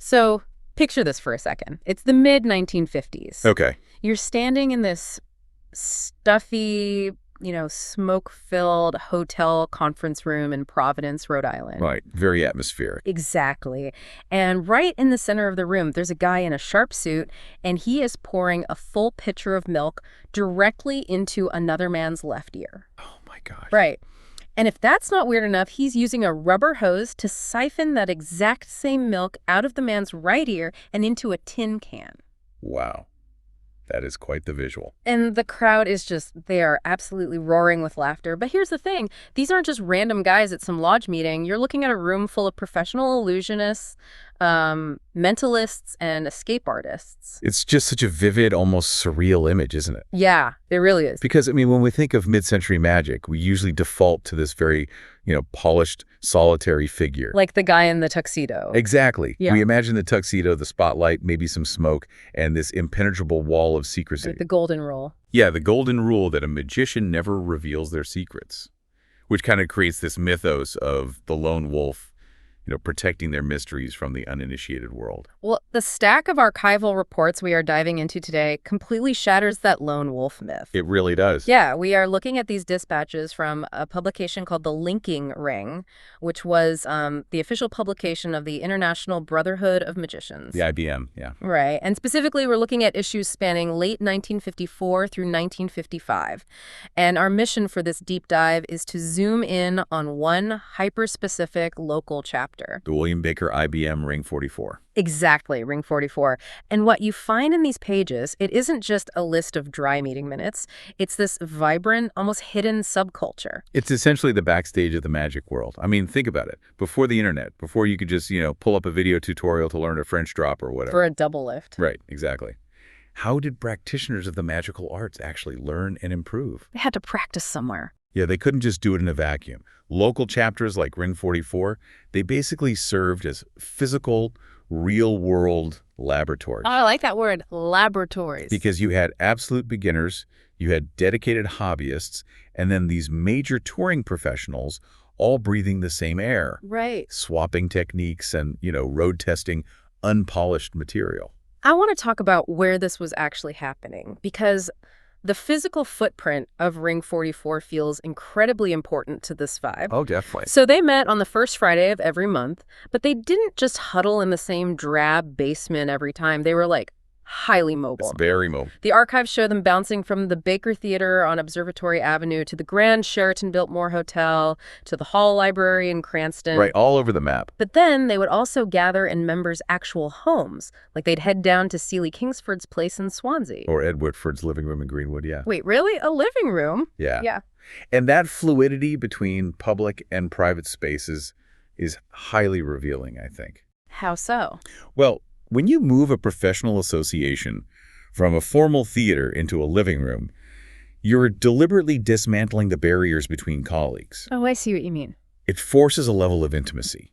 So picture this for a second. It's the mid-1950s. Okay. You're standing in this stuffy, smoke-filled hotel conference room in Providence, Rhode Island. Right. Very atmospheric. Exactly. And right in the center of the room, there's a guy in a sharp suit, and he is pouring a full pitcher of milk directly into another man's left ear. Oh, my gosh. Right. And if that's not weird enough, he's using a rubber hose to siphon that exact same milk out of the man's right ear and into a tin can. Wow. That is quite the visual. And the crowd is they are absolutely roaring with laughter. But here's the thing. These aren't just random guys at some lodge meeting. You're looking at a room full of professional illusionists, mentalists, and escape artists. It's just such a vivid, almost surreal image, isn't it? Yeah, it really is. Because, when we think of mid-century magic, we usually default to this very, polished, solitary figure. Like the guy in the tuxedo. Exactly. Yeah. We imagine the tuxedo, the spotlight, maybe some smoke, and this impenetrable wall of secrecy. Like the golden rule. Yeah, the golden rule that a magician never reveals their secrets, which kind of creates this mythos of the lone wolf, protecting their mysteries from the uninitiated world. Well, the stack of archival reports we are diving into today completely shatters that lone wolf myth. It really does. Yeah, we are looking at these dispatches from a publication called The Linking Ring, which was the official publication of the International Brotherhood of Magicians. The IBM, yeah. Right. And specifically, we're looking at issues spanning late 1954 through 1955. And our mission for this deep dive is to zoom in on one hyper-specific local chapter. The William Baker IBM Ring 44. Exactly, Ring 44. And what you find in these pages, it isn't just a list of dry meeting minutes. It's this vibrant, almost hidden subculture. It's essentially the backstage of the magic world. Think about it. Before the internet, before you could just, pull up a video tutorial to learn a French drop or whatever. For a double lift. Right, exactly. How did practitioners of the magical arts actually learn and improve? They had to practice somewhere. Yeah, they couldn't just do it in a vacuum. Local chapters like Ring 44, they basically served as physical, real-world laboratories. Oh, I like that word, laboratories. Because you had absolute beginners, you had dedicated hobbyists, and then these major touring professionals all breathing the same air. Right. Swapping techniques and, road testing unpolished material. I want to talk about where this was actually happening, because the physical footprint of Ring 44 feels incredibly important to this vibe. Oh, definitely. So they met on the first Friday of every month, but they didn't just huddle in the same drab basement every time. They were highly mobile. It's very mobile. The archives show them bouncing from the Baker Theater on Observatory Avenue to the Grand Sheraton Biltmore Hotel to the Hall Library in Cranston. Right, all over the map. But then they would also gather in members' actual homes. They'd head down to Seeley Kingsford's place in Swansea. Or Ed Whitford's living room in Greenwood, yeah. Wait, really? A living room? Yeah. Yeah. And that fluidity between public and private spaces is highly revealing, I think. How so? Well, when you move a professional association from a formal theater into a living room, you're deliberately dismantling the barriers between colleagues. Oh, I see what you mean. It forces a level of intimacy.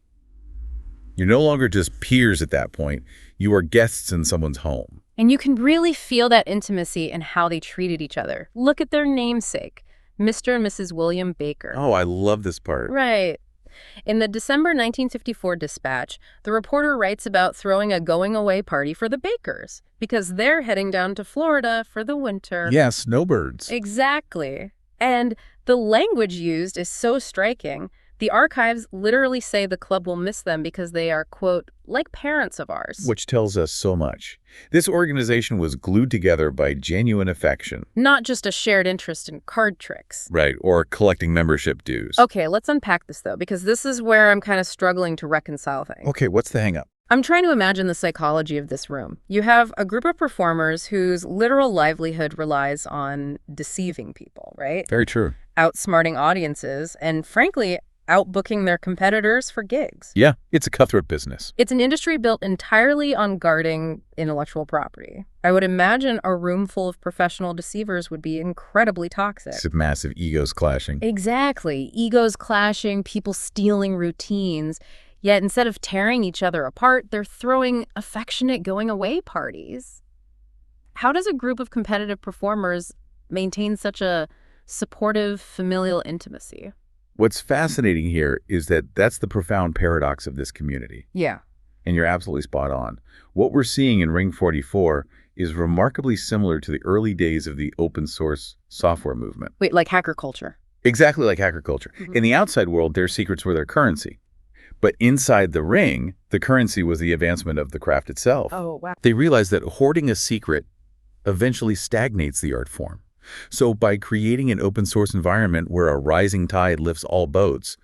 You're no longer just peers at that point. You are guests in someone's home. And you can really feel that intimacy in how they treated each other. Look at their namesake, Mr. and Mrs. William Baker. Oh, I love this part. Right. In the December 1954 dispatch, the reporter writes about throwing a going-away party for the Bakers because they're heading down to Florida for the winter. Yeah, snowbirds. Exactly. And the language used is so striking. The archives literally say the club will miss them because they are, quote, like parents of ours. Which tells us so much. This organization was glued together by genuine affection. Not just a shared interest in card tricks. Right, or collecting membership dues. Okay, let's unpack this, though, because this is where I'm kind of struggling to reconcile things. Okay, what's the hang-up? I'm trying to imagine the psychology of this room. You have a group of performers whose literal livelihood relies on deceiving people, right? Very true. Outsmarting audiences, and frankly, outbooking their competitors for gigs. Yeah, it's a cutthroat business. It's an industry built entirely on guarding intellectual property. I would imagine a room full of professional deceivers would be incredibly toxic. It's massive egos clashing. Exactly. Egos clashing, people stealing routines. Yet instead of tearing each other apart, they're throwing affectionate going-away parties. How does a group of competitive performers maintain such a supportive familial intimacy? What's fascinating here is that that's the profound paradox of this community. Yeah. And you're absolutely spot on. What we're seeing in Ring 44 is remarkably similar to the early days of the open source software movement. Wait, like hacker culture? Exactly like hacker culture. In the outside world, their secrets were their currency. But inside the ring, the currency was the advancement of the craft itself. Oh, wow. They realized that hoarding a secret eventually stagnates the art form. So by creating an open source environment where a rising tide lifts all boats,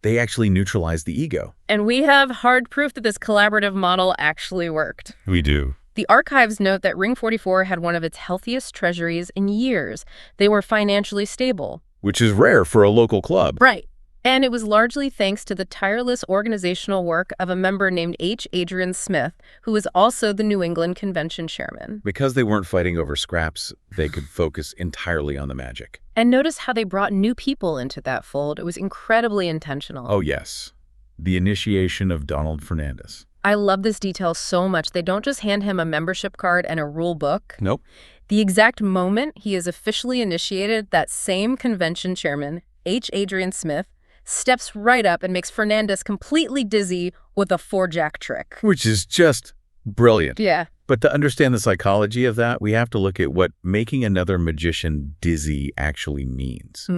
they actually neutralized the ego. And we have hard proof that this collaborative model actually worked. We do. The archives note that Ring 44 had one of its healthiest treasuries in years. They were financially stable. Which is rare for a local club. Right. And it was largely thanks to the tireless organizational work of a member named H. Adrian Smith, who was also the New England Convention chairman. Because they weren't fighting over scraps, they could focus entirely on the magic. And notice how they brought new people into that fold. It was incredibly intentional. Oh, yes. The initiation of Donald Fernandez. I love this detail so much. They don't just hand him a membership card and a rule book. Nope. The exact moment he is officially initiated, that same convention chairman, H. Adrian Smith, steps right up and makes Fernandez completely dizzy with a 4-jack trick. Which is just brilliant. Yeah. But to understand the psychology of that, we have to look at what making another magician dizzy actually means.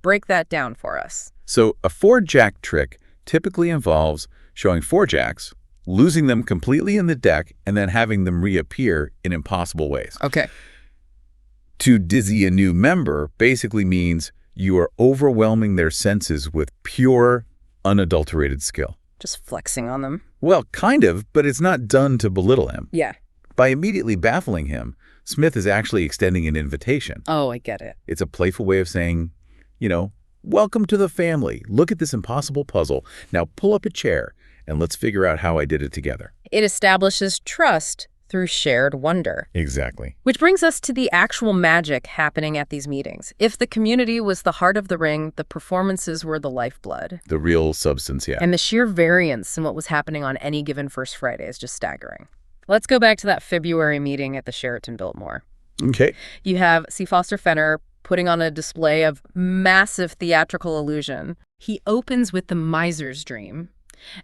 Break that down for us. So a 4-jack trick typically involves showing 4 jacks, losing them completely in the deck, and then having them reappear in impossible ways. Okay. To dizzy a new member basically means you are overwhelming their senses with pure, unadulterated skill. Just flexing on them. Well, kind of, but it's not done to belittle him. Yeah. By immediately baffling him, Smith is actually extending an invitation. Oh, I get it. It's a playful way of saying, welcome to the family. Look at this impossible puzzle. Now pull up a chair and let's figure out how I did it together. It establishes trust through shared wonder. Exactly. Which brings us to the actual magic happening at these meetings. If the community was the heart of the ring, the performances were the lifeblood. The real substance, yeah. And the sheer variance in what was happening on any given First Friday is just staggering. Let's go back to that February meeting at the Sheraton Biltmore. Okay. You have C. Foster Fenner putting on a display of massive theatrical illusion. He opens with the miser's dream.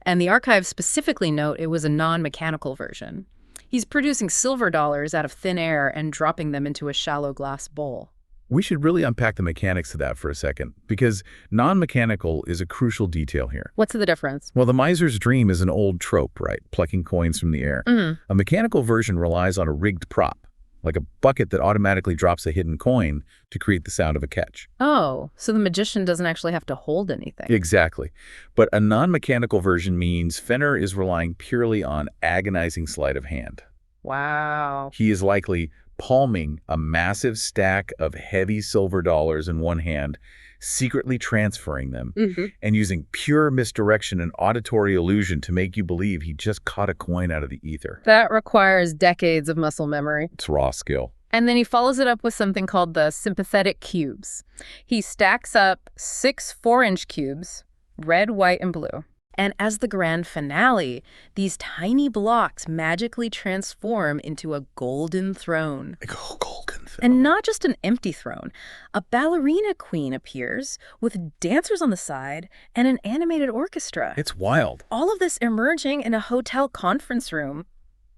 And the archives specifically note it was a non-mechanical version. He's producing silver dollars out of thin air and dropping them into a shallow glass bowl. We should really unpack the mechanics of that for a second, because non-mechanical is a crucial detail here. What's the difference? Well, the miser's dream is an old trope, right? Plucking coins from the air. A mechanical version relies on a rigged prop, like a bucket that automatically drops a hidden coin to create the sound of a catch. Oh, so the magician doesn't actually have to hold anything. Exactly. But a non-mechanical version means Fenner is relying purely on agonizing sleight of hand. Wow. He is likely palming a massive stack of heavy silver dollars in one hand, secretly transferring them, and using pure misdirection and auditory illusion to make you believe he just caught a coin out of the ether. That requires decades of muscle memory. It's raw skill. And then he follows it up with something called the sympathetic cubes. He stacks up 6 4-inch cubes, red, white, and blue. And as the grand finale, these tiny blocks magically transform into a golden throne. Like a golden throne. And not just an empty throne. A ballerina queen appears with dancers on the side and an animated orchestra. It's wild. All of this emerging in a hotel conference room.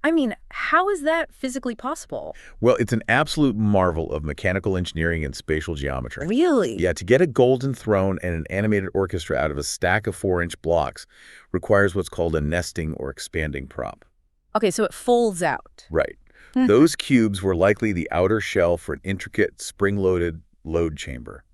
I mean, how is that physically possible? Well, it's an absolute marvel of mechanical engineering and spatial geometry. Really? Yeah, to get a golden throne and an animated orchestra out of a stack of 4-inch blocks requires what's called a nesting or expanding prop. Okay, so it folds out. Right. Those cubes were likely the outer shell for an intricate, spring-loaded load chamber.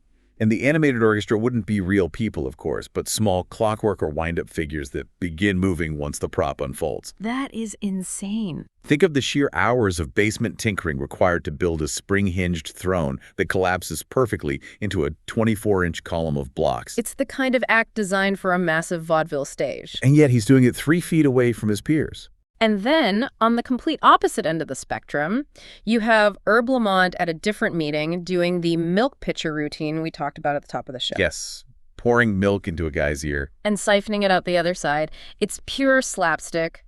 And the animated orchestra wouldn't be real people, of course, but small clockwork or wind-up figures that begin moving once the prop unfolds. That is insane. Think of the sheer hours of basement tinkering required to build a spring-hinged throne that collapses perfectly into a 24-inch column of blocks. It's the kind of act designed for a massive vaudeville stage. And yet he's doing it 3 feet away from his peers. And then, on the complete opposite end of the spectrum, you have Herb Lamont at a different meeting doing the milk pitcher routine we talked about at the top of the show. Yes, pouring milk into a guy's ear. And siphoning it out the other side. It's pure slapstick,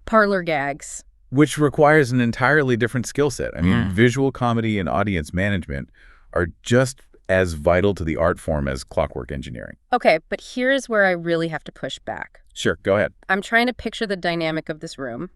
parlor gags. Which requires an entirely different skill set. I mean, visual comedy and audience management are just as vital to the art form as clockwork engineering. Okay, but here's where I really have to push back. Sure, go ahead. I'm trying to picture the dynamic of this room.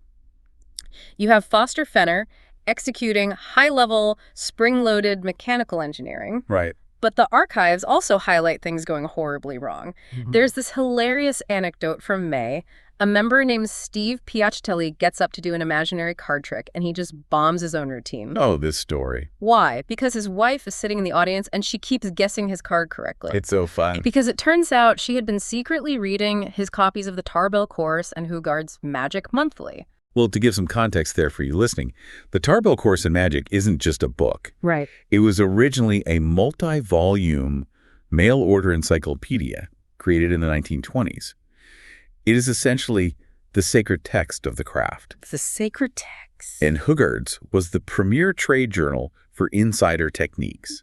You have Foster Fenner executing high-level, spring-loaded mechanical engineering. Right. But the archives also highlight things going horribly wrong. There's this hilarious anecdote from May. A member named Steve Piactelli gets up to do an imaginary card trick, and he just bombs his own routine. Oh, this story. Why? Because his wife is sitting in the audience, and she keeps guessing his card correctly. It's so fun. Because it turns out she had been secretly reading his copies of the Tarbell Course and Hugard's Magic Monthly. Well, to give some context there for you listening, the Tarbell Course in Magic isn't just a book. Right. It was originally a multi-volume mail-order encyclopedia created in the 1920s. It is essentially the sacred text of the craft. The sacred text. And Hugard's was the premier trade journal for insider techniques.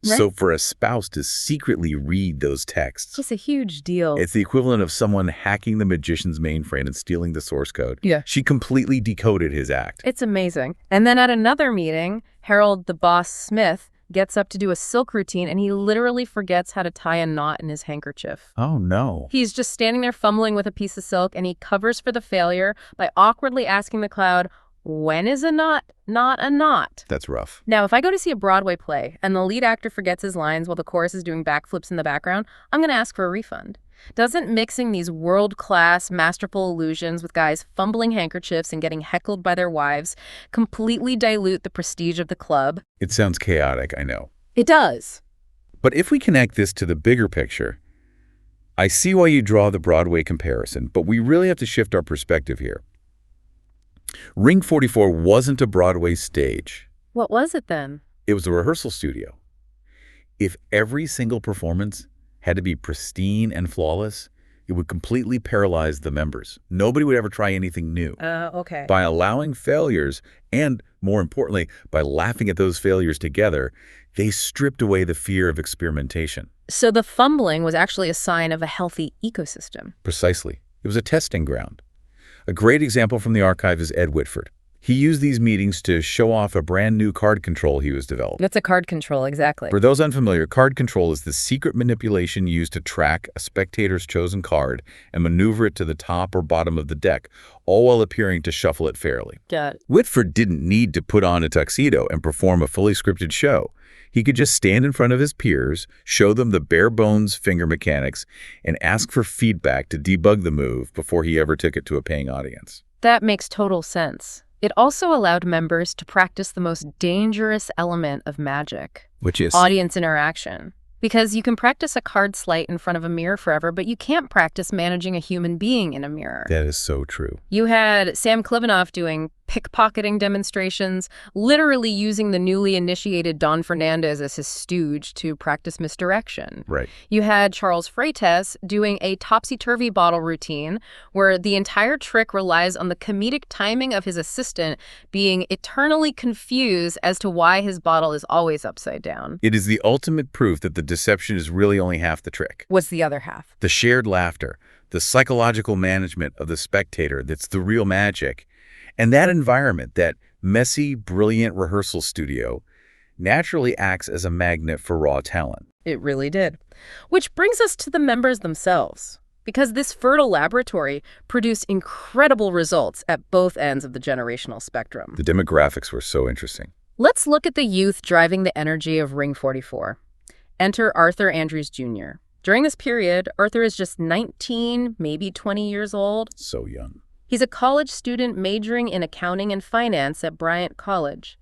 Right. So for a spouse to secretly read those texts, It's a huge deal. it's the equivalent of someone hacking the magician's mainframe and stealing the source code. Yeah. She completely decoded his act. It's amazing. And then at another meeting, Harold the Boss Smith gets up to do a silk routine, and he literally forgets how to tie a knot in his handkerchief. Oh, no. He's just standing there fumbling with a piece of silk, and he covers for the failure by awkwardly asking the crowd, when is a knot not a knot? That's rough. Now, if I go to see a Broadway play and the lead actor forgets his lines while the chorus is doing backflips in the background, I'm going to ask for a refund. Doesn't mixing these world-class, masterful illusions with guys fumbling handkerchiefs and getting heckled by their wives completely dilute the prestige of the club? It sounds chaotic, I know. It does. But if we connect this to the bigger picture, I see why you draw the Broadway comparison, but we really have to shift our perspective here. Ring 44 wasn't a Broadway stage. What was it then? It was a rehearsal studio. If every single performance had to be pristine and flawless, it would completely paralyze the members. Nobody would ever try anything new. Okay. By allowing failures, and more importantly, by laughing at those failures together, they stripped away the fear of experimentation. So the fumbling was actually a sign of a healthy ecosystem. Precisely. It was a testing ground. A great example from the archive is Ed Whitford. He used these meetings to show off a brand new card control he was developing. That's a card control, exactly. For those unfamiliar, card control is the secret manipulation used to track a spectator's chosen card and maneuver it to the top or bottom of the deck, all while appearing to shuffle it fairly. Got it. Whitford didn't need to put on a tuxedo and perform a fully scripted show. He could just stand in front of his peers, show them the bare-bones finger mechanics, and ask for feedback to debug the move before he ever took it to a paying audience. That makes total sense. It also allowed members to practice the most dangerous element of magic, Which is? audience interaction. Because you can practice a card sleight in front of a mirror forever, but you can't practice managing a human being in a mirror. That is so true. You had Sam Klivanoff doing pickpocketing demonstrations, literally using the newly initiated Don Fernandez as his stooge to practice misdirection. Right. You had Charles Freitas doing a topsy-turvy bottle routine where the entire trick relies on the comedic timing of his assistant being eternally confused as to why his bottle is always upside down. It is the ultimate proof that the deception is really only half the trick. What's the other half? The shared laughter, the psychological management of the spectator that's the real magic. And that environment, that messy, brilliant rehearsal studio, naturally acts as a magnet for raw talent. It really did. Which brings us to the members themselves. Because this fertile laboratory produced incredible results at both ends of the generational spectrum. The demographics were so interesting. Let's look at the youth driving the energy of Ring 44. Enter Arthur Andrews Jr. During this period, Arthur is just 19, maybe 20 years old. So young. He's a college student majoring in accounting and finance at Bryant College.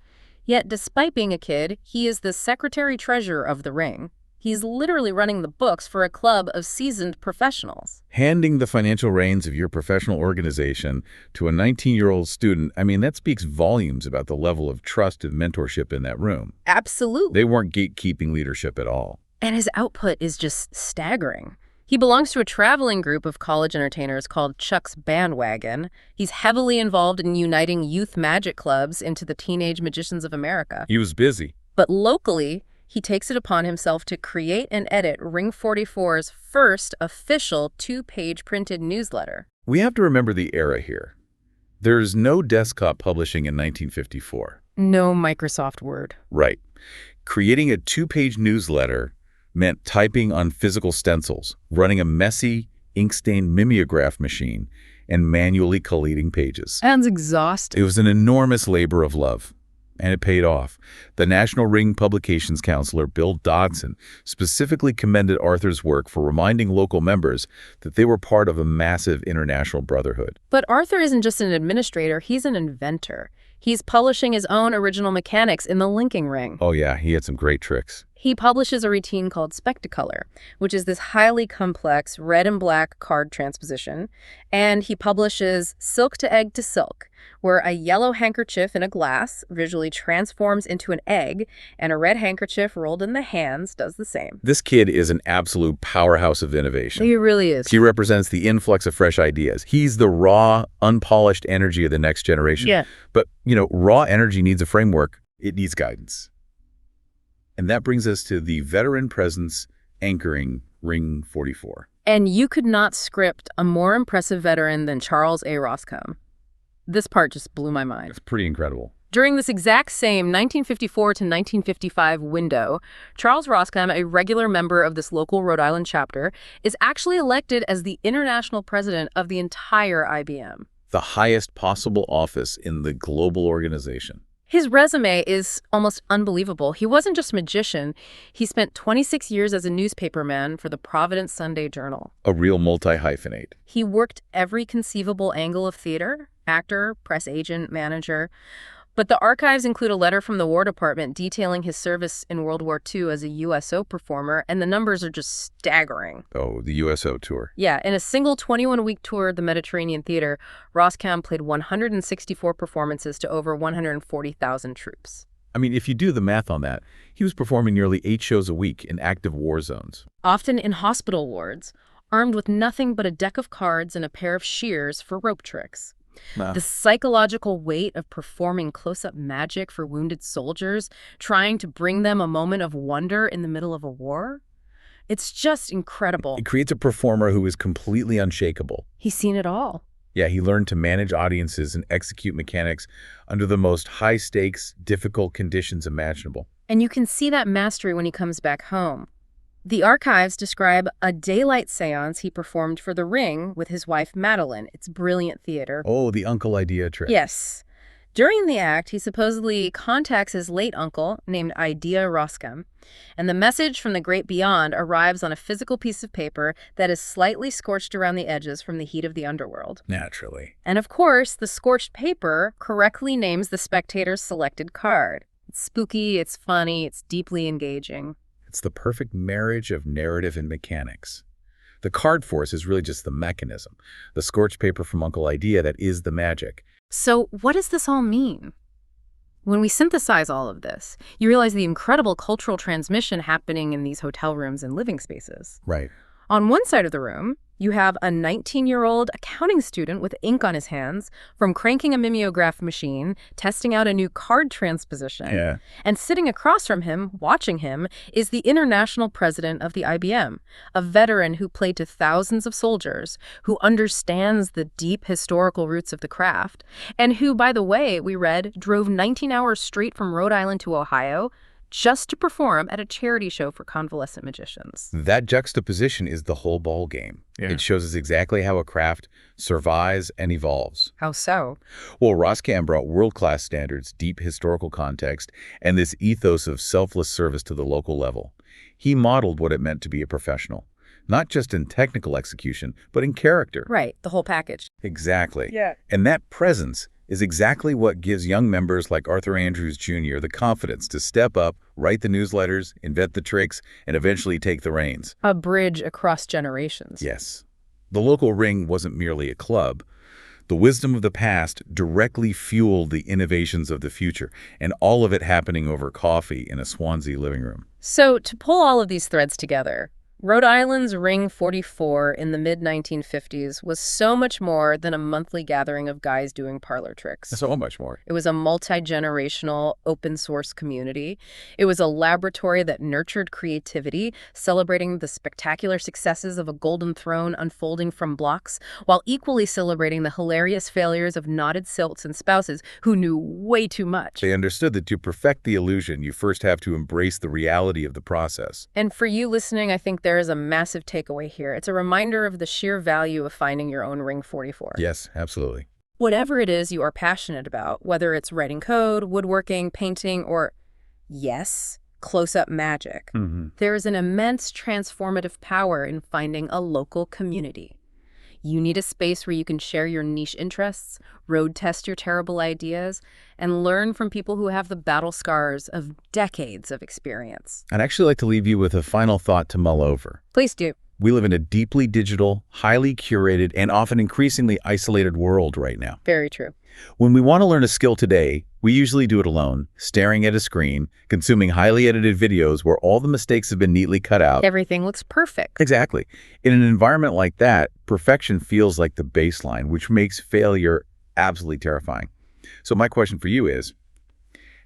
Yet, despite being a kid, he is the secretary-treasurer of the Ring. He's literally running the books for a club of seasoned professionals. Handing the financial reins of your professional organization to a 19-year-old student, I mean, that speaks volumes about the level of trust and mentorship in that room. Absolutely. They weren't gatekeeping leadership at all. And his output is just staggering. He belongs to a traveling group of college entertainers called Chuck's Bandwagon. He's heavily involved in uniting youth magic clubs into the Teenage Magicians of America. He was busy. But locally, he takes it upon himself to create and edit Ring 44's first official 2-page printed newsletter. We have to remember the era here. There's no desktop publishing in 1954. No Microsoft Word. Right. Creating a 2-page newsletter meant typing on physical stencils, running a messy, ink-stained mimeograph machine, and manually collating pages. Sounds exhausting. It was an enormous labor of love, and it paid off. The National Ring Publications counselor, Bill Dodson, specifically commended Arthur's work for reminding local members that they were part of a massive international brotherhood. But Arthur isn't just an administrator, he's an inventor. He's publishing his own original mechanics in the linking ring. Oh yeah, he had some great tricks. He publishes a routine called Spectacolor, which is this highly complex red and black card transposition. And he publishes Silk to Egg to Silk, where a yellow handkerchief in a glass visually transforms into an egg, and a red handkerchief rolled in the hands does the same. This kid is an absolute powerhouse of innovation. He really is. He represents the influx of fresh ideas. He's the raw, unpolished energy of the next generation. Yeah. But, raw energy needs a framework. It needs guidance. And that brings us to the veteran presence anchoring Ring 44. And you could not script a more impressive veteran than Charles A. Roscombe. This part just blew my mind. It's pretty incredible. During this exact same 1954 to 1955 window, Charles Roscombe, a regular member of this local Rhode Island chapter, is actually elected as the international president of the entire IBM. The highest possible office in the global organization. His resume is almost unbelievable. He wasn't just a magician. He spent 26 years as a newspaperman for the Providence Sunday Journal. A real multi-hyphenate. He worked every conceivable angle of theater, actor, press agent, manager. But the archives include a letter from the War Department detailing his service in World War II as a USO performer, and the numbers are just staggering. Oh, the USO tour. Yeah, in a single 21-week tour of the Mediterranean theater, Roscombe played 164 performances to over 140,000 troops. I mean, if you do the math on that, he was performing nearly 8 shows a week in active war zones. Often in hospital wards, armed with nothing but a deck of cards and a pair of shears for rope tricks. The psychological weight of performing close-up magic for wounded soldiers, trying to bring them a moment of wonder in the middle of a war. It's just incredible. It creates a performer who is completely unshakable. He's seen it all. Yeah, he learned to manage audiences and execute mechanics under the most high-stakes, difficult conditions imaginable. And you can see that mastery when he comes back home. The archives describe a daylight seance he performed for the Ring with his wife Madeline. It's brilliant theater. Oh, the uncle idea trick. Yes. During the act, he supposedly contacts his late uncle, named Idea Roscombe, and the message from the great beyond arrives on a physical piece of paper that is slightly scorched around the edges from the heat of the underworld. Naturally. And of course, the scorched paper correctly names the spectator's selected card. It's spooky, it's funny, it's deeply engaging. It's the perfect marriage of narrative and mechanics. The card force is really just the mechanism, the scorched paper from Uncle Idea that is the magic. So what does this all mean? When we synthesize all of this, you realize the incredible cultural transmission happening in these hotel rooms and living spaces. Right. On one side of the room, you have a 19-year-old accounting student with ink on his hands from cranking a mimeograph machine, testing out a new card transposition. Yeah. And sitting across from him, watching him, is the international president of the IBM, a veteran who played to thousands of soldiers, who understands the deep historical roots of the craft, and who, by the way, we read, drove 19 hours straight from Rhode Island to Ohio just to perform at a charity show for convalescent magicians. That juxtaposition is the whole ball game. Yeah. It shows us exactly how a craft survives and evolves. How so? Well, Roscombe brought world-class standards, deep historical context, and this ethos of selfless service to the local level. He modeled what it meant to be a professional, not just in technical execution, but in character. Right, the whole package. Exactly. Yeah. And that presence is exactly what gives young members like Arthur Andrews Jr. the confidence to step up, write the newsletters, invent the tricks, and eventually take the reins. A bridge across generations. Yes. The local ring wasn't merely a club. The wisdom of the past directly fueled the innovations of the future, and all of it happening over coffee in a Swansea living room. So, to pull all of these threads together, Rhode Island's Ring 44 in the mid-1950s was so much more than a monthly gathering of guys doing parlor tricks. So much more. It was a multi-generational, open-source community. It was a laboratory that nurtured creativity, celebrating the spectacular successes of a golden throne unfolding from blocks, while equally celebrating the hilarious failures of knotted silts and spouses who knew way too much. They understood that to perfect the illusion, you first have to embrace the reality of the process. And for you listening, I think there is a massive takeaway here. It's a reminder of the sheer value of finding your own Ring 44. Yes, absolutely. Whatever it is you are passionate about, whether it's writing code, woodworking, painting, or, yes, close-up magic, there is an immense transformative power in finding a local community. You need a space where you can share your niche interests, road test your terrible ideas, and learn from people who have the battle scars of decades of experience. I'd actually like to leave you with a final thought to mull over. Please do. We live in a deeply digital, highly curated, and often increasingly isolated world right now. Very true. When we want to learn a skill today, we usually do it alone, staring at a screen, consuming highly edited videos where all the mistakes have been neatly cut out. Everything looks perfect. Exactly. In an environment like that, perfection feels like the baseline, which makes failure absolutely terrifying. So my question for you is,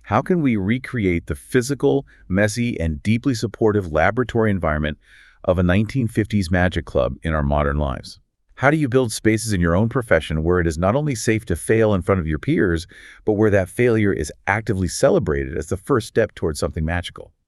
how can we recreate the physical, messy, and deeply supportive laboratory environment of a 1950s magic club in our modern lives? How do you build spaces in your own profession where it is not only safe to fail in front of your peers, but where that failure is actively celebrated as the first step towards something magical?